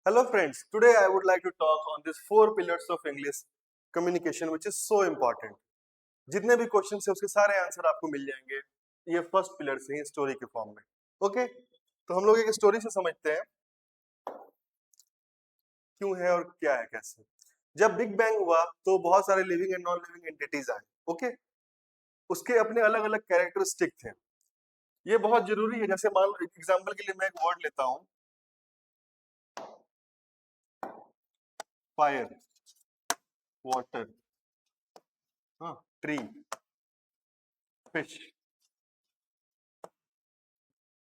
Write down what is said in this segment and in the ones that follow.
Hello friends, today I would like to talk on these four pillars of English communication which is so important. जितने भी question है उसके सारे answer आपको मिल जाएंगे ये फर्स्ट पिलर से ही स्टोरी के फॉर्म में. ओके, तो हम लोग एक स्टोरी से समझते हैं क्यों है और क्या है कैसे. जब बिग बैंग हुआ तो बहुत सारे living and non living entities आए. ओके, उसके अपने अलग अलग कैरेक्टरिस्टिक थे. ये बहुत जरूरी है. जैसे मान लो एग्जाम्पल के लिए मैं एक वर्ड लेता हूँ, फायर, वाटर, ट्री, फिश.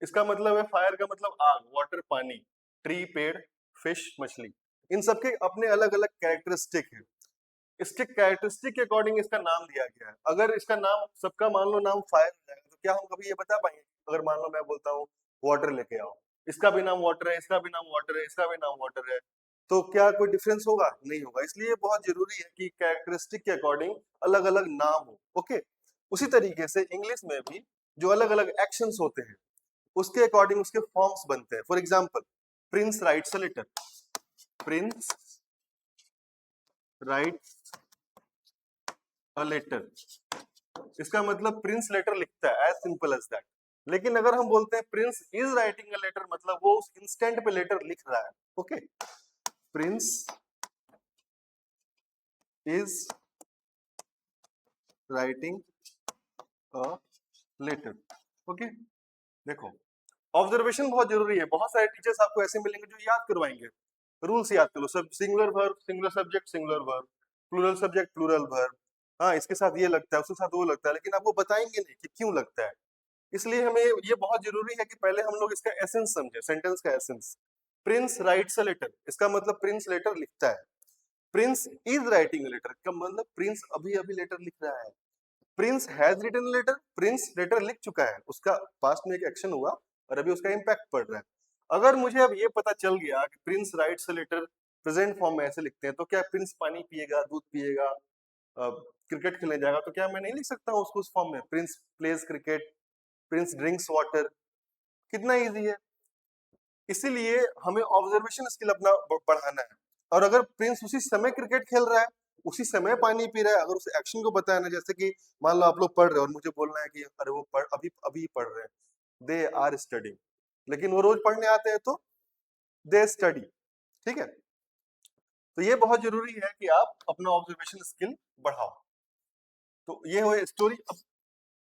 इसका मतलब है फायर का मतलब आग, वाटर पानी, ट्री पेड़, फिश मछली. इन सबके अपने अलग अलग कैरेक्टरिस्टिक हैं. इसके कैरेक्टरिस्टिक के अकॉर्डिंग इसका नाम दिया गया है. अगर इसका नाम सबका मान लो नाम फायर हो जाएगा तो क्या हम कभी ये बता पाएंगे? अगर मान लो मैं बोलता हूँ वाटर लेके आओ, इसका भी नाम वाटर है, इसका भी नाम वाटर है, इसका भी नाम वाटर है, तो क्या कोई डिफरेंस होगा? नहीं होगा. इसलिए बहुत जरूरी है कि कैरेक्टरिस्टिक के अकॉर्डिंग अलग अलग नाम हो. ओके, उसी तरीके से इंग्लिश में भी जो अलग अलग एक्शंस होते हैं उसके अकॉर्डिंग उसके फॉर्म्स बनते हैं. For example, prince writes a letter. Prince writes a letter, इसका मतलब प्रिंस लेटर लिखता है, एज सिंपल एज दैट. लेकिन अगर हम बोलते हैं prince is writing a letter, मतलब वो उस इंस्टेंट पे लेटर लिख रहा है. Okay, prince is writing a letter. Okay, देखो ऑब्जर्वेशन बहुत जरूरी है. बहुत सारे टीचर्स आपको ऐसे मिलेंगे जो याद करवाएंगे, रूल्स याद करो, सब singular verb, singular subject, singular verb, plural subject, plural verb. हाँ, इसके साथ ये लगता है, उसके साथ वो लगता है, लेकिन आपको बताएंगे नहीं कि क्यों लगता है. इसलिए हमें ये बहुत जरूरी है कि पहले हम लोग इसका एसेंस समझे, सेंटेंस का essence. Prince writes a letter, इसका मतलब प्रिंस लेटर लिखता है. प्रिंस इज राइटिंग लेटर का मतलब प्रिंस अभी अभी लेटर लिख रहा है. Prince has written letter, prince letter लिख चुका है, उसका पास्ट में एक एक्शन हुआ और अभी उसका इम्पैक्ट पड़ रहा है. अगर मुझे अब ये पता चल गया कि prince writes a letter present form में ऐसे लिखते हैं, तो क्या प्रिंस पानी पिएगा, दूध पिएगा, क्रिकेट खेलने जाएगा, तो क्या मैं नहीं लिख सकता हूँ उसको उस फॉर्म में? Prince plays cricket, Prince drinks water. कितना इजी है. इसीलिए हमें ऑब्जर्वेशन स्किल अपना बढ़ाना है. और अगर प्रिंस उसी समय क्रिकेट खेल रहा है, उसी समय पानी पी रहा है, अगर उस एक्शन को बताया ना, जैसे कि मान लो आप लोग पढ़ रहे हो और मुझे बोलना है कि अरे वो पढ़ अभी अभी पढ़ रहे हैं, दे आर स्टडिंग, लेकिन वो रोज पढ़ने आते हैं तो दे स्टडी. ठीक है, तो ये बहुत जरूरी है कि आप अपना ऑब्जर्वेशन स्किल बढ़ाओ. तो ये हो स्टोरी. अब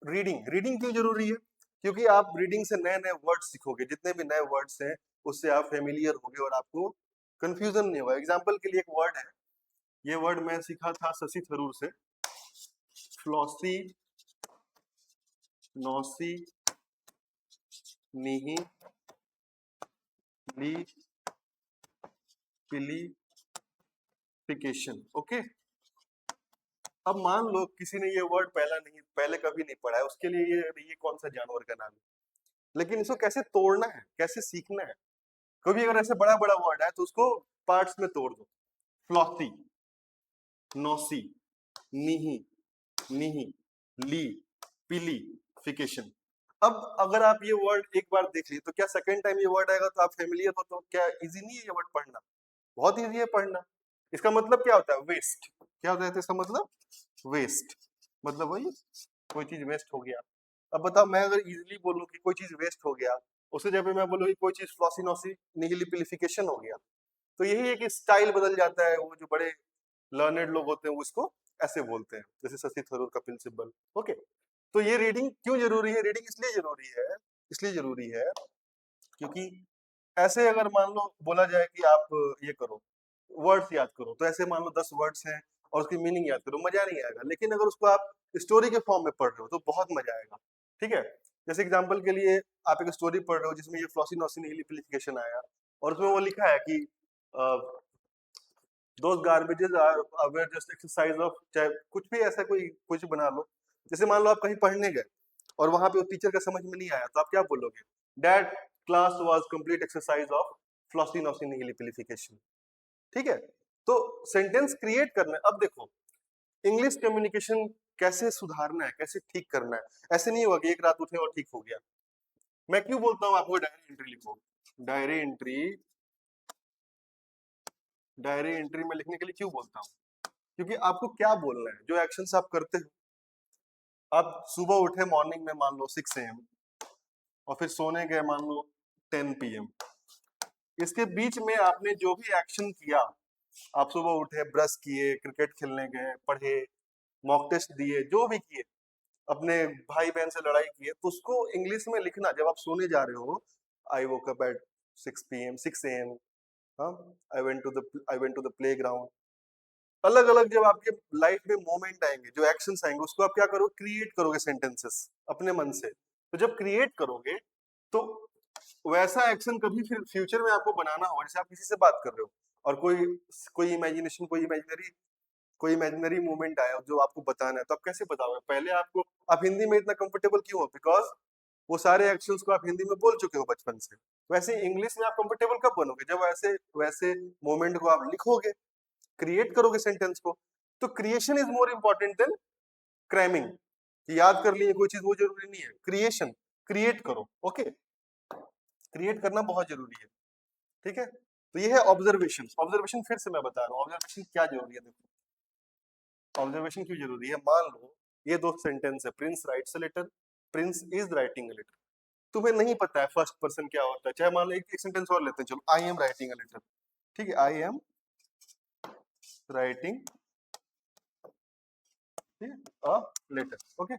रीडिंग, रीडिंग क्यों जरूरी है? क्योंकि आप रीडिंग से नए नए वर्ड सीखोगे. जितने भी नए वर्ड्स हैं उससे आप फेमिलियर होगे और आपको कंफ्यूजन नहीं होगा. एग्जाम्पल के लिए एक वर्ड है, ये वर्ड मैं सीखा था शशि थरूर से. फ्लॉसी, नौसी, नीही, ली, पिलीफिकेशन. ओके, अब मान लो किसी ने ये वर्ड पहले कभी नहीं पढ़ा है, उसके लिए ये कौन सा जानवर का नाम है. लेकिन इसको कैसे तोड़ना है, कैसे सीखना है? कभी अगर ऐसे बड़ा बड़ा वर्ड है तो उसको पार्ट्स में तोड़ दो. फ्लॉसी, नौसी, नीही, नीही, ली, पिलीफिकेशन. अब अगर आप ये वर्ड एक बार देख लिए तो क्या सेकंड टाइम ये वर्ड आएगा तो आप फेमिलियर हो, तो क्या इजी नहीं है ये वर्ड पढ़ना? बहुत इजी है पढ़ना. इसका मतलब क्या होता है? वेस्ट. क्या होता है इसका मतलब? वेस्ट. मतलब वही, कोई चीज वेस्ट हो गया. अब बताओ, मैं अगर इजीली बोलूं कि कोई चीज वेस्ट हो गया, उससे जब मैं बोलूं कि कोई चीज फ्लॉसिनोसी निहिलिपिलिफिकेशन हो गया, तो यही है कि स्टाइल बदल जाता है. वो जो बड़े लर्नेड लोग होते हैं वो इसको ऐसे बोलते हैं, जैसे शशि थरूर, कपिल सिब्बल. ओके, तो ये रीडिंग क्यों जरूरी है? रीडिंग इसलिए जरूरी है क्योंकि ऐसे अगर मान लो बोला जाए कि आप ये करो, वर्ड्स याद करो, तो ऐसे मान लो 10 वर्ड्स हैं और उसकी मीनिंग याद करो, मजा नहीं आएगा. लेकिन अगर उसको आप स्टोरी के फॉर्म में पढ़ रहे हो तो बहुत मजा आएगा. ठीक है, जैसे एग्जांपल के लिए आप एक स्टोरी पढ़ रहे हो जिसमें ये फ्लॉसिनोसिन निहिलिफिकेशन आया और उसमें वो लिखा है कि those garbages are were just exercise of, चाहे कुछ भी ऐसा कोई कुछ बना लो. जैसे मान लो आप कहीं पढ़ने गए और वहां पे टीचर का समझ में नहीं आया, तो आप क्या बोलोगे? That class was complete exercise of floccinaucinihilipilification. ठीक है, तो सेंटेंस क्रिएट करना है. अब देखो, इंग्लिश कम्युनिकेशन कैसे सुधारना है, कैसे ठीक करना है. ऐसे नहीं हुआ कि एक रात उठे और ठीक हो गया. मैं क्यों बोलता हूँ आपको डायरी एंट्री लिखो. डायरी एंट्री डायरी एंट्री में लिखने के लिए क्यों बोलता हूँ? क्योंकि आपको क्या बोलना है, जो एक्शंस आप करते हो। आप सुबह उठे मॉर्निंग में मान लो 6 AM और फिर सोने गए मान लो 10 PM। इसके बीच में आपने जो भी एक्शन किया, आप सुबह उठे, ब्रश किए, क्रिकेट खेलने गए, पढ़े, मॉक टेस्ट दिए, जो भी किए, अपने भाई बहन से लड़ाई की है, तो उसको इंग्लिश में लिखना जब आप सोने जा रहे हो। I woke up at 6 AM, हाँ, I went to the playground. अलग अलग जब आपके लाइफ में मोमेंट आएंगे, जो एक्शंस आएंगे, उसको आप क्या करोगे, क्रिएट करोगे सेंटेंसेस अपने मन से। तो जब क्रिएट करोगे तो वैसा एक्शन कभी फिर फ्यूचर में आपको बनाना होगा। जैसे आप किसी से बात कर रहे हो और कोई कोई इमेजिनेशन कोई इमेजिनरी मूवमेंट आया जो आपको बताना है, तो आप कैसे बताओगे? पहले आपको, आप हिंदी में इतना कंफर्टेबल क्यों हो? बिकॉज वो सारे एक्शंस को आप हिंदी में बोल चुके हो बचपन से। वैसे इंग्लिश में आप कंफर्टेबल कब बनोगे? जब वैसे वैसे मोमेंट को आप लिखोगे, क्रिएट करोगे सेंटेंस को। तो creation is more important than cramming. याद कर लिए कोई चीज वो जरूरी नहीं है, क्रिएशन, क्रिएट करो। ओके, क्रिएट करना बहुत जरूरी है। ठीक है, तो ये है ऑब्जर्वेशन। ऑब्जर्वेशन फिर से मैं बता रहा हूँ, ऑब्जर्वेशन क्या जरूरी है। देखो ऑब्जर्वेशन क्यों जरूरी है। मान लो ये दो सेंटेंस है, prince writes a letter, prince is writing a letter. तुम्हें नहीं पता है फर्स्ट पर्सन क्या होता है, चाहे मान लो एक सेंटेंस और लेते हैं, चलो, I am writing a letter. ठीक है, I am writing a letter. Okay,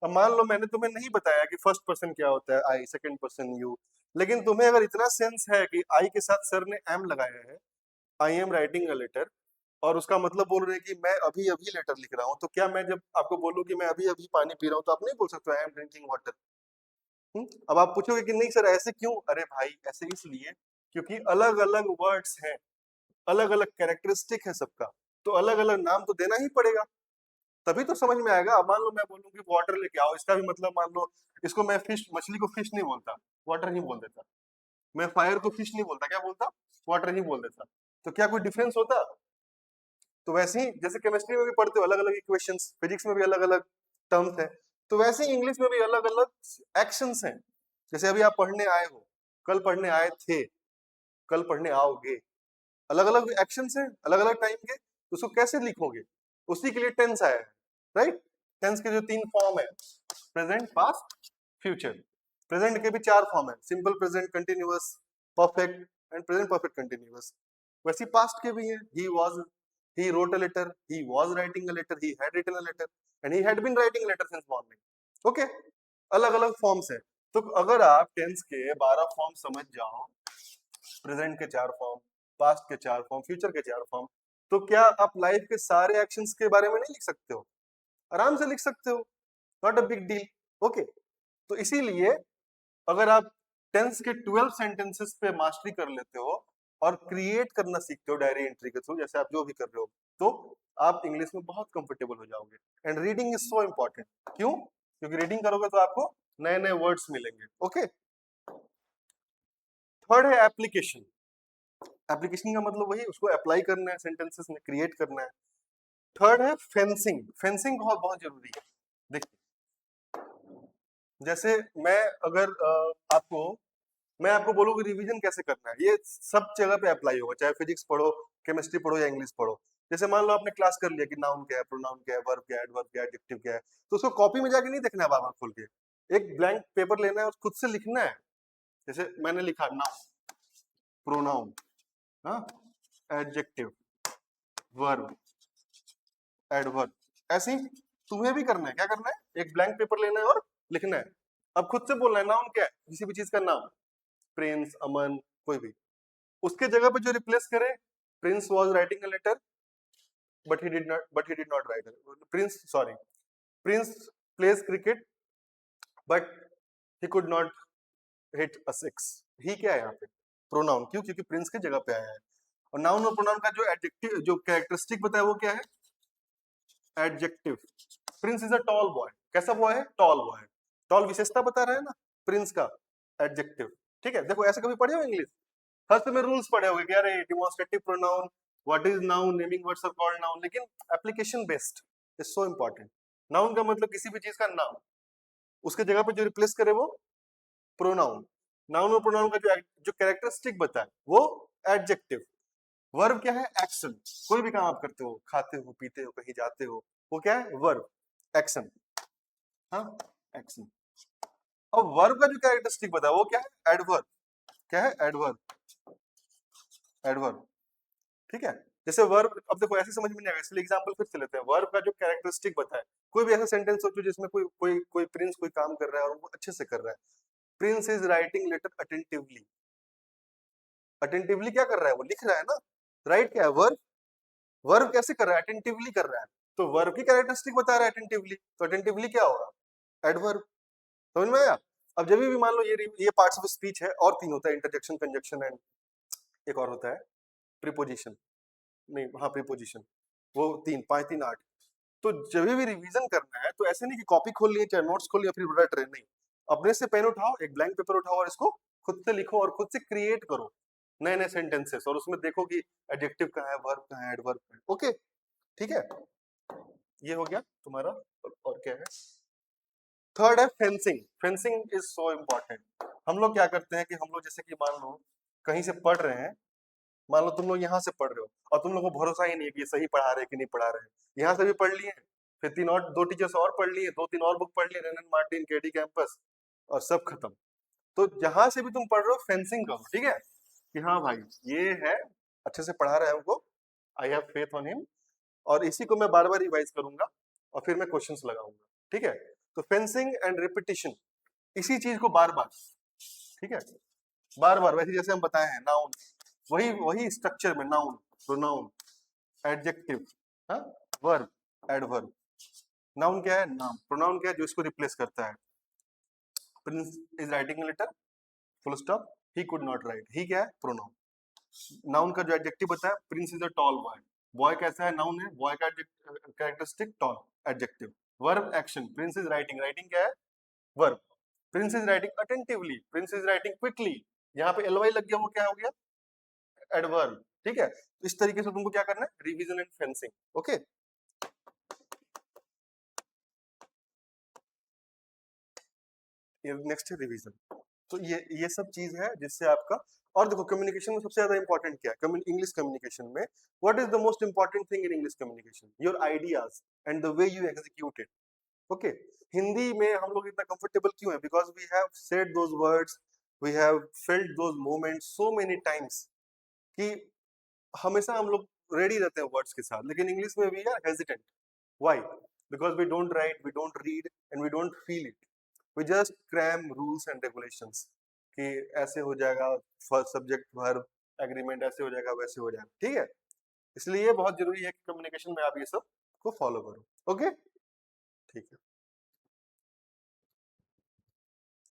अब मान लो मैंने तुम्हें नहीं बताया कि फर्स्ट पर्सन क्या होता है, आई, सेकंड पर्सन यू, लेकिन तुम्हें अगर इतना सेंस है कि आई के साथ सर ने एम लगाया है, I am writing a letter, और उसका मतलब बोल रहे हैं कि मैं अभी अभी लेटर लिख रहा हूँ, तो क्या मैं जब आपको बोलूँ कि मैं अभी अभी पानी पी रहा हूँ, तो आप नहीं बोल सकते आई एम ड्रिंकिंग वाटर? अब आप पूछोगे कि नहीं सर ऐसे क्यों? अरे भाई ऐसे इसलिए क्योंकि अलग अलग वर्ड्स हैं, अलग अलग कैरेक्टरिस्टिक है सबका, तो अलग अलग नाम तो देना ही पड़ेगा, तभी तो समझ में आएगा। अब मान लो मैं बोलूँ कि वाटर लेके आओ, इसका भी मतलब मान लो, इसको मैं फिश, मछली को फिश नहीं बोलता, वाटर ही बोल देता। मैं फायर को फिश नहीं बोलता, क्या बोलता? वाटर ही बोल देता। तो क्या कोई डिफरेंस होता? तो वैसे ही जैसे केमिस्ट्री में भी पढ़ते हो अलग अलग इक्वेशंस, फिजिक्स में भी अलग अलग टर्म्स है, तो वैसे ही इंग्लिश में भी अलग अलग एक्शंस हैं। जैसे अभी आप पढ़ने आए हो, कल पढ़ने आए थे, कल पढ़ने आओगे, अलग अलग एक्शंस हैं, अलग अलग टाइम के, तो उसको कैसे लिखोगे? उसी के लिए टेंस आया है, राइट? टेंस के जो 3 फॉर्म है, प्रेजेंट, पास्ट, फ्यूचर। प्रेजेंट के भी 4 फॉर्म है, simple present, continuous, perfect and present perfect continuous. वैसे पास्ट के भी हैं, he was, he wrote a letter, he was writing a letter, he had written a letter, and he had been writing a letter since morning. Okay, अलग अलग forms है। तो अगर आप टेंस के 12 फॉर्म समझ जाओ, प्रेजेंट के 4 फॉर्म, पास्ट के 4 फॉर्म, फ्यूचर के 4 फॉर्म, तो क्या आप लाइफ के सारे एक्शंस के बारे में नहीं लिख सकते हो? आराम से लिख सकते हो, not a big deal. Okay, तो इसीलिए अगर आप टेंस के 12 सेंटेंसेस पे मास्टरी कर लेते हो और क्रिएट करना सीखते हो डायरी एंट्री के थ्रू, जैसे आप जो भी कर रहे हो, तो आप इंग्लिश में बहुत कंफर्टेबल हो जाओगे। And reading is so important. क्यों? क्योंकि रीडिंग करोगे तो आपको नए नए वर्ड्स मिलेंगे। ओके, थर्ड है एप्लीकेशन। एप्लीकेशन का मतलब वही, उसको अप्लाई करना है सेंटेंसेस में, क्रिएट करना है। थर्ड है फेंसिंग। फेंसिंग बहुत बहुत जरूरी है। देखिए, जैसे मैं अगर आपको, मैं आपको बोलूँ कि रिवीजन कैसे करना है, ये सब जगह पे अप्लाई होगा, चाहे फिजिक्स पढ़ो, केमिस्ट्री पढ़ो या इंग्लिश पढ़ो। जैसे मान लो आपने क्लास कर लिया कि नाउन क्या है, प्रोनाउन क्या है, वर्ब क्या है, एडवर्ब क्या है, एडजेक्टिव क्या है, तो उसको कॉपी में जाके नहीं देखना है बार बार खोल के, एक ब्लैंक पेपर लेना है और खुद से लिखना है। जैसे मैंने लिखा नाउन, प्रोनाउन, हाँ, एडजेक्टिव, वर्ब, एडवर्ब, ऐसे ही तुम्हें भी करना है। क्या करना है? एक ब्लैंक पेपर लेना है और लिखना है। अब खुद से बोलना है नाउन क्या है, किसी भी चीज का नाम, प्रिंस, अमन, कोई भी, उसके जगह पे जो रिप्लेस करे, Prince was writing a letter but he did not write, Prince, sorry, Prince plays cricket but he could not hit a six. He क्या है यहाँ पे? प्रोनाउन। क्यों? क्योंकि प्रिंस की जगह पे आया है। और नाउन और प्रोनाउन का जो एडजेक्टिव, जो कैरेक्टरिस्टिक बताया, वो क्या है? Adjective. Prince is a tall boy. कैसा बॉय है? Tall boy. टॉल विशेषता बता रहा है ना प्रिंस का, एडजेक्टिव। ठीक है, देखो ऐसे कभी पढ़े हो इंग्लिश? फर्स्ट में रूल्स पढ़े होंगे कि अरे demonstrative pronoun, what is noun, naming words are called noun, लेकिन application based is so important. Noun का मतलब किसी भी चीज का नाम, उसके जगह पे जो रिप्लेस करे वो प्रोनाउन। नाउन और प्रोनाउन का जो जो कैरेक्टरिस्टिक बताए वो एडजेक्टिव। वर्ब क्या है? एक्शन। कोई भी काम आप करते हो, खाते हो, पीते हो, कहीं जाते हो, वो क्या है? Verb, action. हाँ, एक्शन। अब वर्ब का जो कैरेक्टरिस्टिक बताया वो क्या है? एडवर्ब। क्या है? एडवर्ब। एडवर्ब, ठीक है। जैसे वर्ब, अब देखो ऐसे समझ में नहीं आएगा, इसलिए एग्जांपल फिर से लेते हैं। वर्ब का जो कैरेक्टरिस्टिक बताए, कोई भी ऐसा सेंटेंस सोचो जिसमें कोई कोई कोई प्रिंस कोई काम कर रहा है और वो अच्छे से कर रहा है। Prince is writing letter attentively. Attentively क्या कर रहा है? वो लिख रहा है ना। राइट क्या है? वर्ब। वर्ब कैसे कर रहा है? अटेंटिवली कर रहा है। तो वर्ब की कैरेक्टरिस्टिक बता रहा है अटेंटिवली, तो अटेंटिवली क्या होगा? एडवर्ब। समझ में आया? अब जब भी मान लो ये पार्ट्स ऑफ स्पीच है, और तीन होता है, इंटरजेक्शन, कंजक्शन एंड एक और होता है प्रीपोजिशन। नहीं, हाँ, प्रीपोजिशन। वो तीन, पांच, तीन, आठ। तो जब भी रिवीजन करना है तो ऐसे नहीं कि कॉपी खोल लिए, चाहे नोट्स खोल लिए, फिर रट रहे, नहीं। अपने से पेन उठाओ, एक ब्लैंक पेपर उठाओ और इसको खुद से लिखो और खुद से क्रिएट करो नए नए सेंटेंसेस, और उसमें देखो कि एडजेक्टिव कहाँ है, वर्ब कहाँ है, एडवर्ब कहाँ है। ओके, ठीक है। ये हो गया तुम्हारा। और क्या है? थर्ड है fencing. Fencing is so important. हम लोग क्या करते हैं कि हम लोग जैसे कि मान लो कहीं से पढ़ रहे हैं, मान लो तुम लोग यहाँ से पढ़ रहे हो और तुम लोग को भरोसा ही नहीं है कि ये सही पढ़ा रहे हैं कि नहीं पढ़ा रहे हैं। यहाँ से भी पढ़ लिए, फिर तीन और, दो टीचर्स और पढ़ लिए, दो तीन और बुक पढ़ लिए, रेनन मार्टिन, केडी कैंपस, और सब खत्म। तो जहां से भी तुम पढ़ रहे हो फेंसिंग करो, ठीक है, कि हाँ भाई ये है, अच्छे से पढ़ा रहा है हमको, I have faith on him, और इसी को मैं बार बार रिवाइज करूंगा और फिर मैं क्वेश्चंस लगाऊंगा, ठीक है। तो फेंसिंग एंड रिपीटिशन, इसी चीज को बार बार, ठीक है, बार बार, वैसे जैसे हम बताए हैं नाउन, वही वही स्ट्रक्चर में, नाउन, प्रोनाउन, एडजेक्टिव, हाँ, वर्ब, एडवर्ब। नाउन क्या है? नाम। प्रोनाउन क्या है? जो इसको रिप्लेस करता है। Prince is writing letter, full stop, he could not write, he क्या है? प्रोनाउन। नाउन का जो एडजेक्टिव बताया, Prince is a tall boy. Boy कैसा है? नाउन है, बॉय का characteristic tall, adjective. Verb, action, Prince is writing, writing क्या है? Verb. Prince is writing attentively, Prince is writing quickly, यहाँ पे एलवाई लग गया, वो क्या हो गया? एडवर्ब, ठीक है। तो इस तरीके से तुमको क्या करना है? Revision and fencing. Okay, next है रिवीजन। तो ये सब चीज है जिससे आपका, और देखो कम्युनिकेशन में सबसे ज्यादा इंपॉर्टेंट क्या है? इंग्लिश कम्युनिकेशन में what is the most important thing in English communication? Your ideas and the way you execute it. Okay, Hindi में हम लोग इतना कंफर्टेबल क्यों है? Because we have said those words, we have felt those moments so many times, कि हमेशा हम लोग रेडी रहते हैं वर्ड्स के साथ। लेकिन इंग्लिश में we are hesitant. Why? Because we don't write, we don't read and we don't feel it. We just cram rules and regulations, कि ऐसे हो जाएगा, फर्स्ट सब्जेक्ट वर्ब एग्रीमेंट, ऐसे हो जाएगा, वैसे हो जाएगा, ठीक है। इसलिए बहुत जरूरी है कि कम्युनिकेशन में आप ये सब को फॉलो करो। ओके, ठीक है।